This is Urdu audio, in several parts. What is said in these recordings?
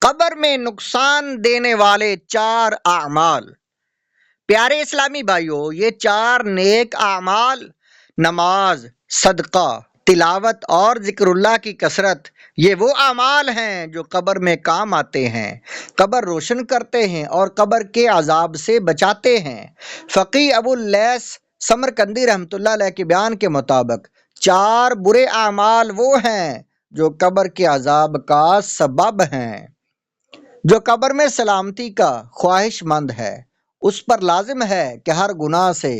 قبر میں نقصان دینے والے 4 اعمال۔ پیارے اسلامی بھائیوں، یہ 4 نیک اعمال، نماز، صدقہ، تلاوت اور ذکر اللہ کی کثرت، یہ وہ اعمال ہیں جو قبر میں کام آتے ہیں، قبر روشن کرتے ہیں اور قبر کے عذاب سے بچاتے ہیں۔ فقی ابو اللیث سمرقندی رحمۃ اللہ علیہ کے بیان کے مطابق 4 برے اعمال وہ ہیں جو قبر کے عذاب کا سبب ہیں۔ جو قبر میں سلامتی کا خواہش مند ہے، اس پر لازم ہے کہ ہر گناہ سے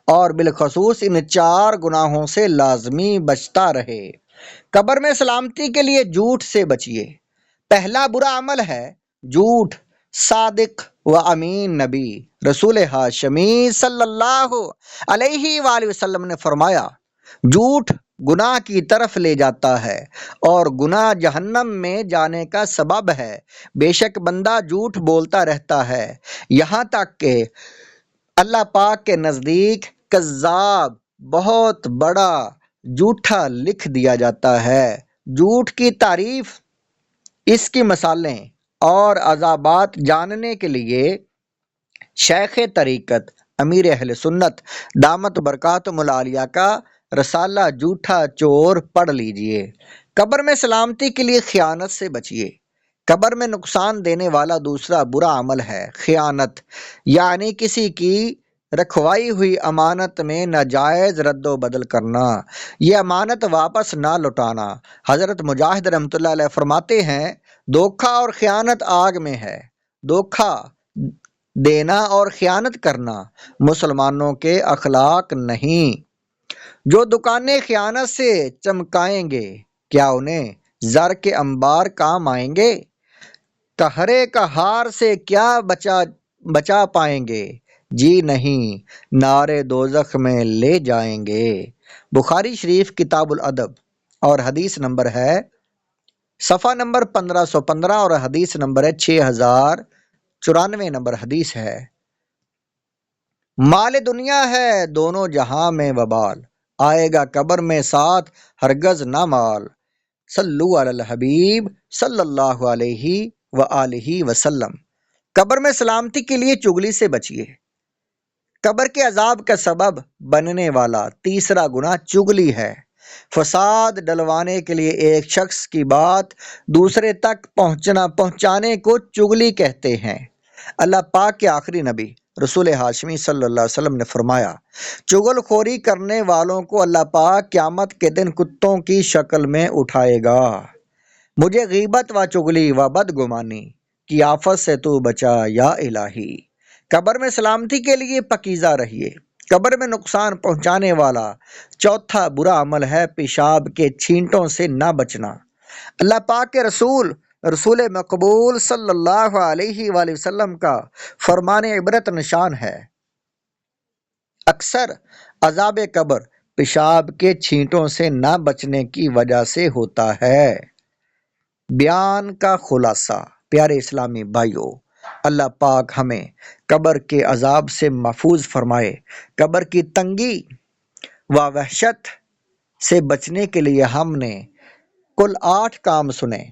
اور بالخصوص ان 4 گناہوں سے لازمی بچتا رہے۔ قبر میں سلامتی کے لیے جھوٹ سے بچیے۔ پہلا برا عمل ہے جھوٹ۔ صادق و امین نبی رسول ہاشمی صلی اللہ علیہ وآلہ وسلم نے فرمایا، جھوٹ گناہ کی طرف لے جاتا ہے اور گناہ جہنم میں جانے کا سبب ہے۔ بے شک بندہ جھوٹ بولتا رہتا ہے یہاں تک کہ اللہ پاک کے نزدیک کذاب، بہت بڑا جھوٹا لکھ دیا جاتا ہے۔ جھوٹ کی تعریف، اس کی مثالیں اور عذابات جاننے کے لیے شیخ طریقت امیر اہل سنت دامت برکاتہم العالیہ کا رسالہ جھوٹا چور پڑھ لیجئے۔ قبر میں سلامتی کے لیے خیانت سے بچیے۔ قبر میں نقصان دینے والا دوسرا برا عمل ہے خیانت، یعنی کسی کی رکھوائی ہوئی امانت میں ناجائز رد و بدل کرنا، یہ امانت واپس نہ لوٹانا۔ حضرت مجاہد رحمۃ اللہ علیہ فرماتے ہیں، دھوکہ اور خیانت آگ میں ہے۔ دھوکہ دینا اور خیانت کرنا مسلمانوں کے اخلاق نہیں۔ جو دکانیں خیانت سے چمکائیں گے، کیا انہیں زر کے انبار کام آئیں گے؟ قہرے قہار سے کیا بچا پائیں گے؟ جی نہیں، نارے دوزخ میں لے جائیں گے۔ بخاری شریف کتاب الادب اور حدیث نمبر ہے صفحہ نمبر 1515 اور حدیث نمبر ہے 6094 نمبر حدیث ہے۔ مال دنیا ہے دونوں جہاں میں وبال، آئے گا قبر میں ساتھ ہرگز نہ مال۔ صلو علی الحبیب صلی اللہ علیہ وآلہ وسلم۔ قبر میں سلامتی کے لیے چغلی سے بچیے۔ قبر کے عذاب کا سبب بننے والا تیسرا گناہ چغلی ہے۔ فساد ڈلوانے کے لیے ایک شخص کی بات دوسرے تک پہنچانے کو چغلی کہتے ہیں۔ اللہ پاک کے آخری نبی رسول ہاشمی صلی اللہ علیہ وسلم نے فرمایا، چغل خوری کرنے والوں کو اللہ پاک قیامت کے دن کتوں کی شکل میں اٹھائے گا۔ مجھے غیبت و چغلی و بدگمانی کی آفت سے تو بچا یا الہی۔ قبر میں سلامتی کے لیے پاکیزہ رہیے۔ قبر میں نقصان پہنچانے والا چوتھا برا عمل ہے پیشاب کے چھینٹوں سے نہ بچنا۔ اللہ پاک کے رسول مقبول صلی اللہ علیہ وآلہ وسلم کا فرمان عبرت نشان ہے، اکثر عذاب قبر پیشاب کے چھینٹوں سے نہ بچنے کی وجہ سے ہوتا ہے۔ بیان کا خلاصہ، پیارے اسلامی بھائیوں، اللہ پاک ہمیں قبر کے عذاب سے محفوظ فرمائے۔ قبر کی تنگی و وحشت سے بچنے کے لیے ہم نے کل 8 کام سنے،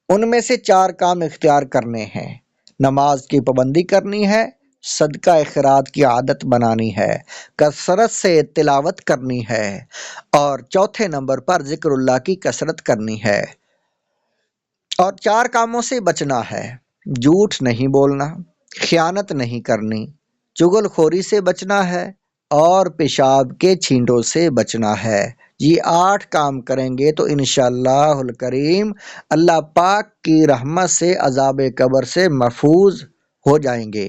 ان میں سے 4 کام اختیار کرنے ہیں۔ نماز کی پابندی کرنی ہے، صدقہ خیرات کی عادت بنانی ہے، کثرت سے تلاوت کرنی ہے، اور چوتھے نمبر پر ذکر اللہ کی کثرت کرنی ہے، اور 4 کاموں سے بچنا ہے۔ جھوٹ نہیں بولنا، خیانت نہیں کرنی، چغل خوری سے بچنا ہے، اور پیشاب کے چھینٹوں سے بچنا ہے۔ یہ 8 کام کریں گے تو انشاءاللہ الکریم اللہ پاک کی رحمت سے عذاب قبر سے محفوظ ہو جائیں گے۔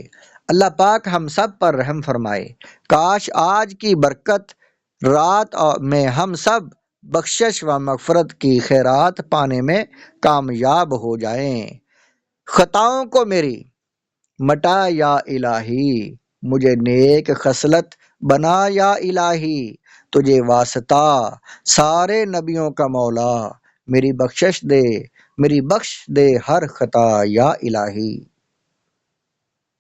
اللہ پاک ہم سب پر رحم فرمائے۔ کاش آج کی برکت رات میں ہم سب بخشش و مغفرت کی خیرات پانے میں کامیاب ہو جائیں۔ خطاؤں کو میری مٹا یا الہی، مجھے نیک خصلت بنا یا الہی، تجھے واسطہ سارے نبیوں کا مولا، میری بخش دے ہر خطا یا الہی۔